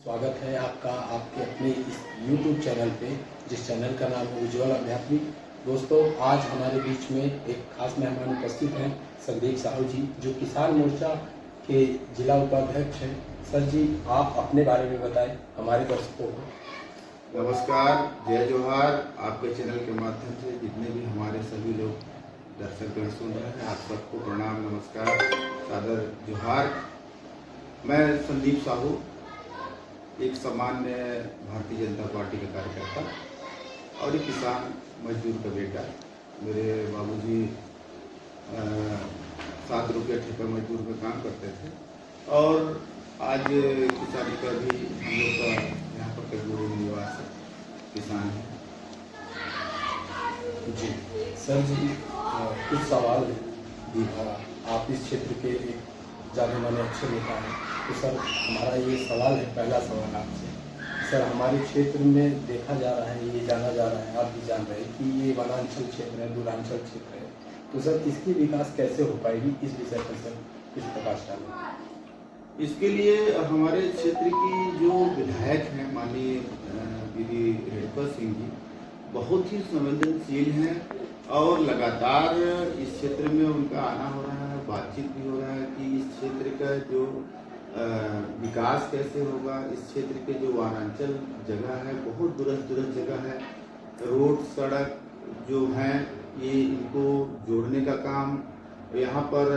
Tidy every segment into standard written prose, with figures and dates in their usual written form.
स्वागत है आपका आपके अपने इस YouTube चैनल पे, जिस चैनल का नाम है उज्ज्वल अध्यात्मिक। दोस्तों, आज हमारे बीच में एक खास मेहमान उपस्थित हैं, संदीप साहू जी, जो किसान मोर्चा के जिला उपाध्यक्ष हैं। सर जी, आप अपने बारे में बताएं हमारे दर्शकों को। नमस्कार, जय जोहार। आपके चैनल के माध्यम से जितने भी हमारे सभी लोग दर्शकगण सुन रहे हैं, आप सबको प्रणाम, नमस्कार, सादर जोहार। मैं संदीप साहू, एक सामान्य भारतीय जनता पार्टी का कार्यकर्ता और एक किसान मजदूर का बेटा। मेरे बाबूजी 7 रुपये ठेका मजदूर में काम करते थे और आज किसानी का भी हम लोग का यहाँ पर कजूरी निवास किसान है। जी सर जी, कुछ सवाल भी आप इस क्षेत्र के एक जाने माने अच्छे नेता हैं, तो सर हमारा ये सवाल है, पहला सवाल आपसे। सर, हमारे क्षेत्र में देखा जा रहा है, ये जाना जा रहा है, आप भी जान रहे हैं कि ये वनांचल क्षेत्र है, दूरांचल क्षेत्र है, तो सर इसकी विकास कैसे हो पाएगी, इस विषय पर सर कुछ प्रकाश डालें। इसके लिए हमारे क्षेत्र की जो विधायक हैं माननीय दीदी रेणुका सिंह जी बहुत ही संवेदनशील हैं और लगातार इस क्षेत्र में उनका आना हो रहा है, बातचीत भी हो रहा है कि इस क्षेत्र का जो विकास कैसे होगा। इस क्षेत्र के जो वनांचल जगह है, बहुत दूरस्थ जगह है, रोड सड़क जो हैं ये इनको जोड़ने का काम यहाँ पर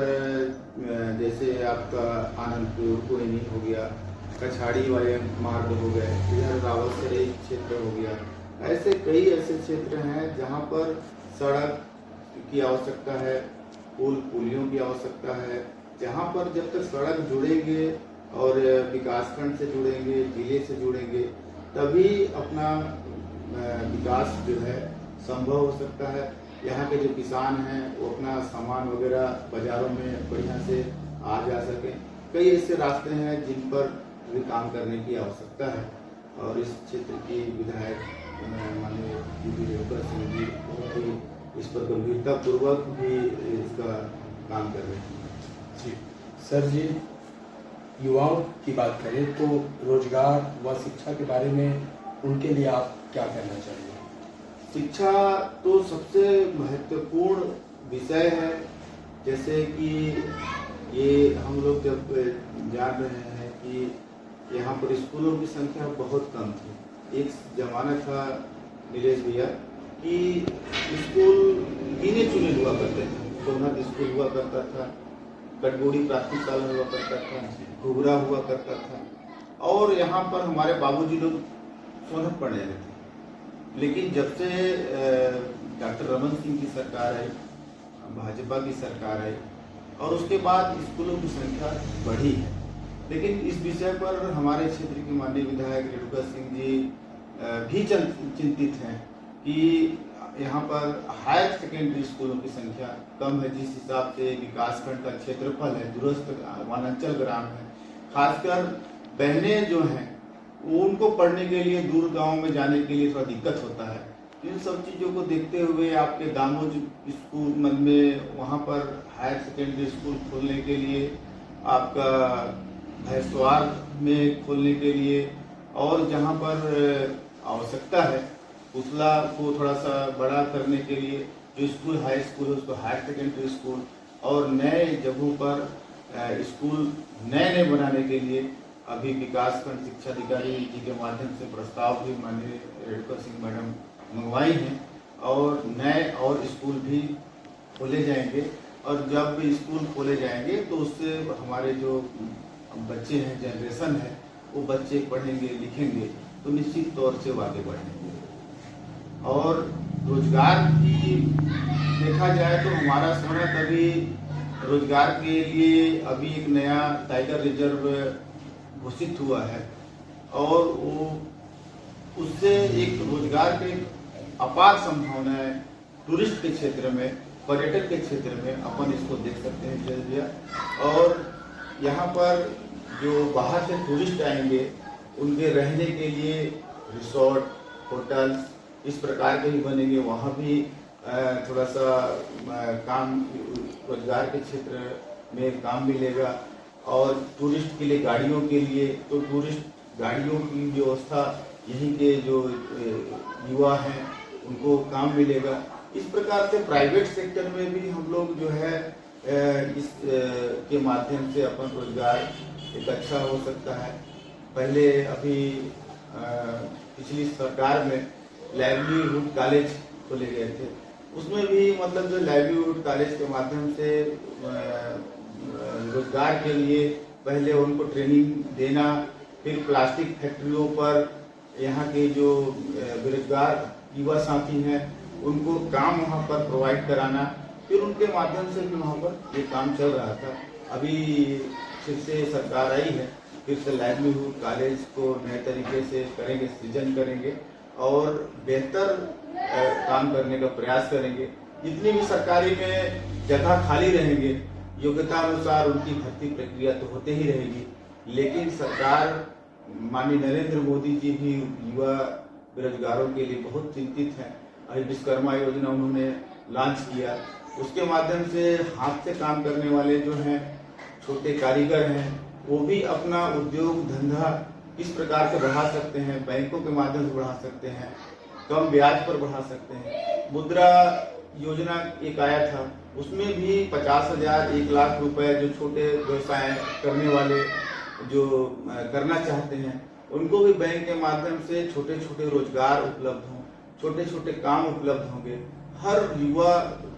जैसे आपका आनंदपुर कोयनी हो गया, कछाड़ी वाले मार्ग हो गए, इधर रावतसरे क्षेत्र हो गया, ऐसे कई ऐसे क्षेत्र हैं जहाँ पर सड़क की आवश्यकता है, पुलियों की आवश्यकता है। जहाँ पर जब तक सड़क जुड़ेंगे और विकासखंड से जुड़ेंगे, जिले से जुड़ेंगे, तभी अपना विकास जो है संभव हो सकता है। यहाँ के जो किसान हैं वो अपना सामान वगैरह बाजारों में बढ़िया से आ जा सके। कई ऐसे रास्ते हैं जिन पर भी काम करने की आवश्यकता है और इस क्षेत्र की विधायक माननीय दीदी रेणुका सिंह जी बहुत ही इस पर गंभीरतापूर्वक भी इसका काम कर रहे हैं। जी सर जी, युवाओं की बात करें तो रोजगार व शिक्षा के बारे में उनके लिए आप क्या कहना चाहिए। शिक्षा तो सबसे महत्वपूर्ण विषय है। जैसे कि ये हम लोग जब जान रहे हैं कि यहाँ पर स्कूलों की संख्या बहुत कम थी। एक जमाना था नीलेश भैया कि स्कूल गिने चुने हुआ करते थे। सोनहत स्कूल हुआ करता था, कटगोड़ी प्राथमिक शाला हुआ करता था, घुघरा हुआ करता था और यहाँ पर हमारे बाबूजी लोग सोनहत पढ़ने रहे थे। लेकिन जब से डॉक्टर रमन सिंह की सरकार आई, भाजपा की सरकार आई और उसके बाद स्कूलों की संख्या बढ़ी है। लेकिन इस विषय पर हमारे क्षेत्र के माननीय विधायक रेणुका सिंह जी भी चिंतित हैं कि यहाँ पर हायर सेकेंडरी स्कूलों की संख्या कम है। जिस हिसाब से विकासखंड का क्षेत्रफल है, दूरस्थ वनांचल ग्राम है, खासकर बहनें जो हैं उनको पढ़ने के लिए दूर गांव में जाने के लिए थोड़ा दिक्कत होता है। इन सब चीज़ों को देखते हुए आपके दामोज स्कूल में वहाँ पर हायर सेकेंडरी स्कूल खोलने के लिए, आपका भैंसवार में खोलने के लिए और जहाँ पर आवश्यकता है पुसला को थोड़ा सा बड़ा करने के लिए जो स्कूल हाई स्कूल है उसको हायर सेकेंडरी स्कूल और नए जगहों पर स्कूल नए बनाने के लिए अभी विकासखंड शिक्षा अधिकारी जी के माध्यम से प्रस्ताव भी माननीय रेणुका सिंह मैडम मंगवाई हैं और नए और स्कूल भी खोले जाएंगे। और जब स्कूल खोले जाएंगे तो उससे हमारे जो बच्चे हैं, जनरेशन है, वो बच्चे पढ़ेंगे लिखेंगे तो निश्चित तौर से वो आगे बढ़ेंगे। और रोजगार की देखा जाए तो हमारा शहर अभी रोजगार के लिए अभी एक नया टाइगर रिजर्व घोषित हुआ है और वो उससे एक रोजगार के अपार संभावना है। टूरिस्ट के क्षेत्र में, पर्यटन के क्षेत्र में अपन इसको देख सकते हैं भैया। और यहाँ पर जो बाहर से टूरिस्ट आएंगे उनके रहने के लिए रिसोर्ट, होटल्स इस प्रकार के भी बनेंगे। वहाँ भी थोड़ा सा काम, रोजगार के क्षेत्र में काम मिलेगा। और टूरिस्ट के लिए, गाड़ियों के लिए, तो टूरिस्ट गाड़ियों की व्यवस्था, यहीं के जो युवा हैं उनको काम मिलेगा। इस प्रकार से प्राइवेट सेक्टर में भी हम लोग जो है इस के माध्यम से अपन रोजगार एक अच्छा हो सकता है। पहले अभी पिछली सरकार में लाइवलीहुड कॉलेज खोले गए थे, उसमें भी मतलब जो लाइवलीहुड कॉलेज के माध्यम से रोजगार के लिए पहले उनको ट्रेनिंग देना, फिर प्लास्टिक फैक्ट्रियों पर यहाँ के जो बेरोजगार युवा साथी हैं उनको काम वहाँ पर प्रोवाइड कराना, फिर उनके माध्यम से भी वहाँ पर ये काम चल रहा था। अभी फिर से सरकार आई है, फिर से लाइवलीहुड कॉलेज को नए तरीके से करेंगे, सृजन करेंगे और बेहतर काम करने का प्रयास करेंगे। जितनी भी सरकारी में जगह खाली रहेंगे, योग्यता अनुसार उनकी भर्ती प्रक्रिया तो होते ही रहेगी, लेकिन सरकार माननीय नरेंद्र मोदी जी भी युवा बेरोजगारों के लिए बहुत चिंतित हैं। अभी विश्वकर्मा योजना उन्होंने लॉन्च किया, उसके माध्यम से हाथ से काम करने वाले जो हैं छोटे कारीगर हैं वो भी अपना उद्योग धंधा किस प्रकार से बढ़ा सकते हैं, बैंकों के माध्यम से बढ़ा सकते हैं, कम ब्याज पर बढ़ा सकते हैं। मुद्रा योजना एक आया था, उसमें भी 50,000 1 लाख रुपए जो छोटे व्यवसाय करने वाले जो करना चाहते हैं उनको भी बैंक के माध्यम से छोटे छोटे रोजगार उपलब्ध हों, छोटे छोटे काम उपलब्ध होंगे। हर युवा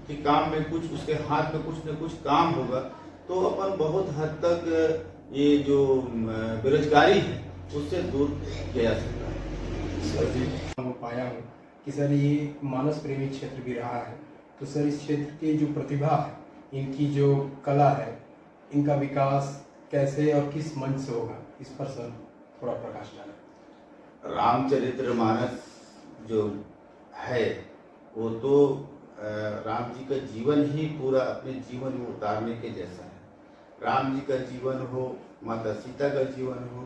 के काम में कुछ उसके हाथ में कुछ न कुछ काम होगा तो अपन बहुत हद तक ये जो बेरोजगारी है उससे दूर किया जा सकता है। सर जी, मैं पाया हूँ कि सर ये मानस प्रेमी क्षेत्र भी रहा है, तो सर इस क्षेत्र की जो प्रतिभा है, इनकी जो कला है, इनका विकास कैसे और किस मंच से होगा, इस पर सर थोड़ा प्रकाश डालें। रामचरितमानस जो है वो तो राम जी का जीवन ही पूरा अपने जीवन में उतारने के जैसा है। राम जी का जीवन हो, माता सीता का जीवन हो,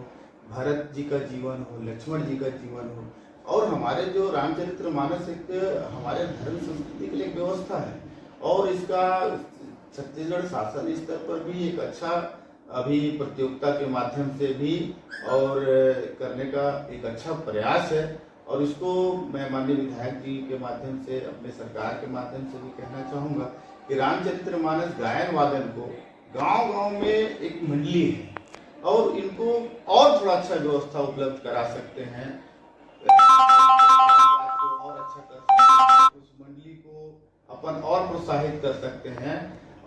भरत जी का जीवन हो, लक्ष्मण जी का जीवन हो, और हमारे जो रामचरितमानस एक हमारे धर्म संस्कृति के लिए व्यवस्था है और इसका छत्तीसगढ़ शासन स्तर पर भी एक अच्छा अभी प्रतियोगिता के माध्यम से भी और करने का एक अच्छा प्रयास है। और इसको मैं माननीय विधायक जी के माध्यम से अपने सरकार के माध्यम से भी कहना चाहूँगा कि रामचरितमानस गायन वादन को गांव-गांव में एक मंडली है और इनको और थोड़ा अच्छा व्यवस्था उपलब्ध करा सकते हैं, और अच्छा कर सकते हैं, उस मंडली को अपन और प्रोत्साहित कर सकते हैं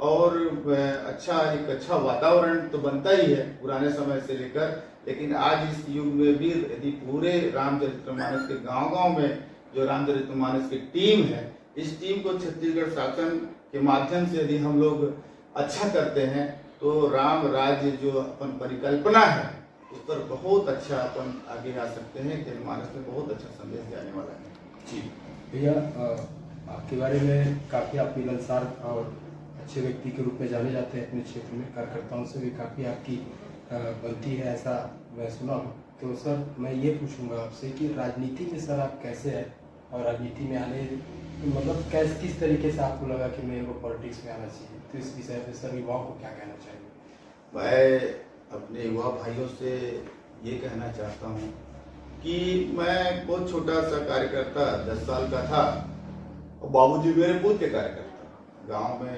और एक अच्छा वातावरण तो बनता ही है पुराने समय से लेकर, लेकिन आज इस युग में भी यदि पूरे रामचरितमानस के गांव-गांव में जो रामचरितमानस की टीम है, इस टीम को छत्तीसगढ़ शासन के माध्यम से यदि हम लोग अच्छा करते हैं तो राम राज्य जो अपन परिकल्पना है उस पर बहुत अच्छा अपन आगे आ सकते हैं। जनमानस में बहुत अच्छा संदेश जाने वाला है। जी भैया, आपके बारे में काफ़ी आप मिलनसार और अच्छे व्यक्ति के रूप में जाने जाते हैं, अपने क्षेत्र में कार्यकर्ताओं से भी काफ़ी आपकी बनती है, ऐसा मैं सुना हूँ। तो सर मैं ये पूछूंगा आपसे कि राजनीति में सर आप कैसे हैं और राजनीति में आने मतलब किस तरीके से आपको लगा कि मेरे को पॉलिटिक्स में आना चाहिए, तो इस विषय पे सर युवाओं को क्या कहना चाहिए? मैं अपने युवा भाइयों से ये कहना चाहता हूँ कि मैं बहुत छोटा सा कार्यकर्ता 10 साल का था और बाबूजी मेरे बूथ के कार्यकर्ता गांव में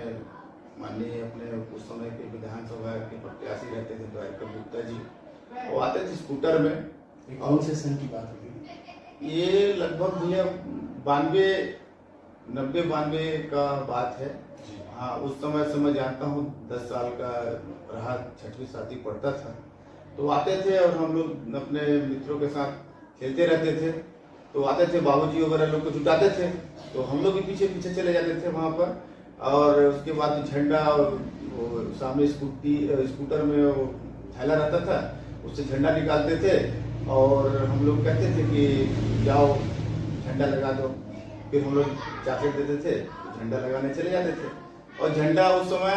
माननीय अपने उस समय के विधानसभा के प्रत्याशी रहते थे द्वारका गुप्ता जी, वो आते थे स्कूटर में। कौन से सन की बात होगी? ये लगभग भैया 92 का बात है। हाँ, उस समय से मैं जानता हूँ, 10 साल का रहा, 6वीं 7वीं पढ़ता था, तो आते थे और हम लोग अपने मित्रों के साथ खेलते रहते थे। तो आते थे बाबूजी वगैरह लोग को जुटाते थे तो हम लोग भी पीछे पीछे चले जाते थे वहाँ पर, और उसके बाद झंडा और सामने स्कूटर में वो थैला रहता था, उससे झंडा निकालते थे और हम लोग कहते थे कि जाओ झंडा लगा दो, फिर हम लोग चॉकलेट देते थे, झंडा लगाने चले जाते थे। और झंडा उस समय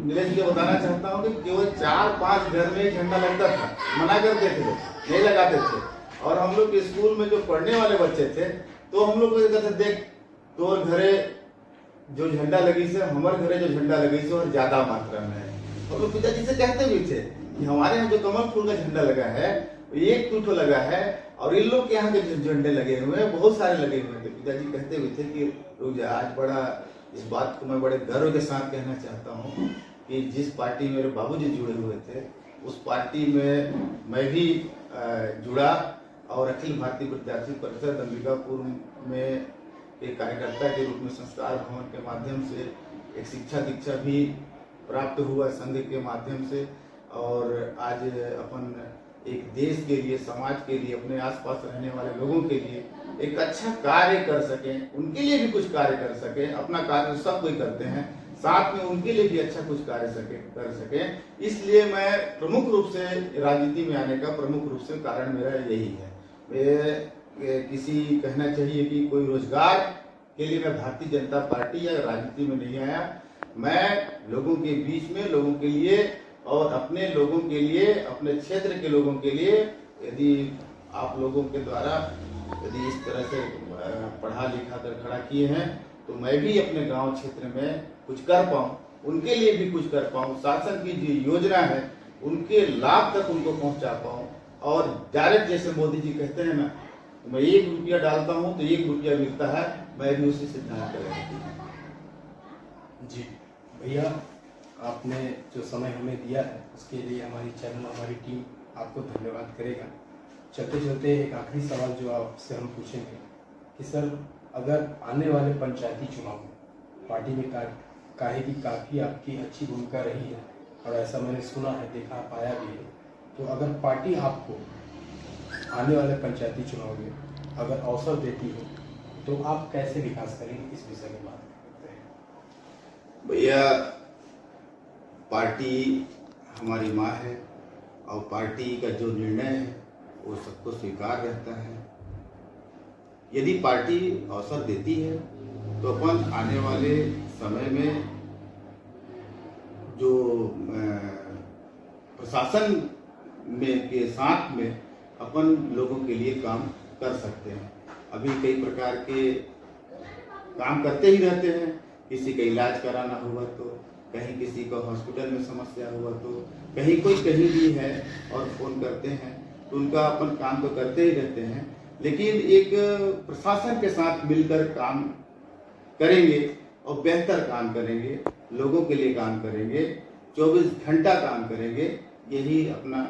नीलेश जी बताना चाहता हूँ कि केवल 4-5 घर में झंडा लगता था, मना करते थे, नहीं लगाते थे। और हम लोग स्कूल में जो पढ़ने वाले बच्चे थे तो हम लोग कहते थे देख तोर घरे जो झंडा लगी से हमारे घरे जो झंडा लगी से और ज्यादा मात्रा में है। हम लोग पिताजी से कहते भी थे कि हमारे यहाँ जो कमल फूल का झंडा लगा है एक टूटो लगा है और इन लोग के यहाँ के झंडे लगे हुए हैं, बहुत सारे लगे हुए हैं। तो पिताजी कहते हुए थे कि रुक जा, आज बड़ा इस बात को मैं बड़े गर्व के साथ कहना चाहता हूँ कि जिस पार्टी में मेरे बाबूजी जुड़े हुए थे उस पार्टी में मैं भी जुड़ा और अखिल भारतीय विद्यार्थी परिषद अंबिकापुर में एक कार्यकर्ता के रूप में संस्कार भवन के माध्यम से एक शिक्षा दीक्षा भी प्राप्त हुआ संघ के माध्यम से। और आज अपन एक देश के लिए, समाज के लिए, अपने आसपास रहने वाले लोगों के लिए एक अच्छा कार्य कर सकें, उनके लिए भी कुछ कार्य कर सकें। अपना कार्य सब कोई करते हैं, साथ में उनके लिए भी अच्छा कुछ कार्य कर सकें। इसलिए मैं प्रमुख रूप से राजनीति में आने का प्रमुख रूप से कारण मेरा यही है। किसी कहना चाहिए कि कोई रोजगार के लिए मैं भारतीय जनता पार्टी या राजनीति में नहीं आया। मैं लोगों के बीच में, लोगों के लिए और अपने लोगों के लिए, अपने क्षेत्र के लोगों के लिए, यदि आप लोगों के द्वारा यदि इस तरह से पढ़ा लिखा कर खड़ा किए हैं तो मैं भी अपने गांव क्षेत्र में कुछ कर पाऊँ, उनके लिए भी कुछ कर पाऊँ, शासन की जो योजना है उनके लाभ तक उनको पहुंचा पाऊँ। और डायरेक्ट जैसे मोदी जी कहते हैं ना, मैं 1 रुपया डालता हूं तो 1 रुपया मिलता है, मैं भी उसी सिद्धांत पर। जी भैया, आपने जो समय हमें दिया है उसके लिए हमारी चैनल, हमारी टीम आपको धन्यवाद करेगा। चलते चलते एक आखिरी सवाल जो आपसे हम पूछेंगे कि सर, अगर आने वाले पंचायती चुनाव में पार्टी में काहे की काफ़ी आपकी अच्छी भूमिका रही है और ऐसा मैंने सुना है, देखा, पाया भी है, तो अगर पार्टी आपको आने वाले पंचायती चुनाव में अगर अवसर देती हो तो आप कैसे विकास करेंगे, इस विषय में बात करते हैं। भैया, पार्टी हमारी माँ है और पार्टी का जो निर्णय है वो सबको स्वीकार रहता है। यदि पार्टी अवसर देती है तो अपन आने वाले समय में जो प्रशासन में के साथ में अपन लोगों के लिए काम कर सकते हैं। अभी कई प्रकार के काम करते ही रहते हैं। किसी का इलाज कराना हुआ तो, कहीं किसी को हॉस्पिटल में समस्या हुआ तो, कहीं कोई कहीं भी है और फोन करते हैं तो उनका अपन काम तो करते ही रहते हैं। लेकिन एक प्रशासन के साथ मिलकर काम करेंगे और बेहतर काम करेंगे, लोगों के लिए काम करेंगे, 24 घंटा काम करेंगे, यही अपना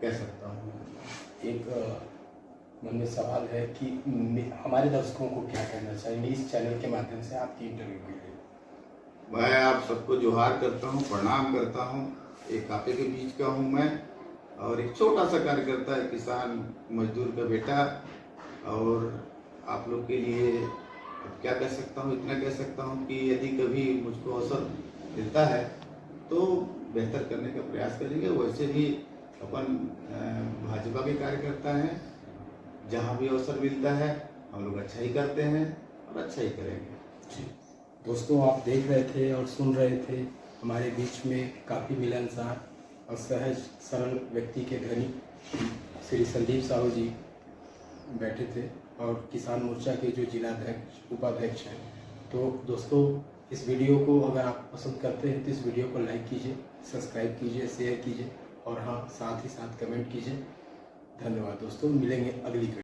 कह सकता हूँ। एक मन में सवाल है कि हमारे दर्शकों को क्या कहना चाहिए इस चैनल के माध्यम से आपकी इंटरव्यू के लिए। मैं आप सबको जोहार करता हूँ, प्रणाम करता हूँ। एक आपे के बीच का हूँ मैं और एक छोटा सा कार्यकर्ता है, किसान मजदूर का बेटा। और आप लोग के लिए क्या कह सकता हूँ, इतना कह सकता हूँ कि यदि कभी मुझको अवसर मिलता है तो बेहतर करने का प्रयास करेंगे। वैसे भी अपन भाजपा के कार्यकर्ता हैं, जहाँ भी अवसर मिलता है हम लोग अच्छा ही करते हैं और अच्छा ही करेंगे। दोस्तों, आप देख रहे थे और सुन रहे थे, हमारे बीच में काफ़ी मिलनसार और सहज सरल व्यक्ति के धनी श्री संदीप साहू जी बैठे थे और किसान मोर्चा के जो जिलाध्यक्ष, उपाध्यक्ष हैं। तो दोस्तों, इस वीडियो को अगर आप पसंद करते हैं तो इस वीडियो को लाइक कीजिए, सब्सक्राइब कीजिए, शेयर कीजिए और हाँ, साथ ही साथ कमेंट कीजिए। धन्यवाद दोस्तों, मिलेंगे अगली वीडियो।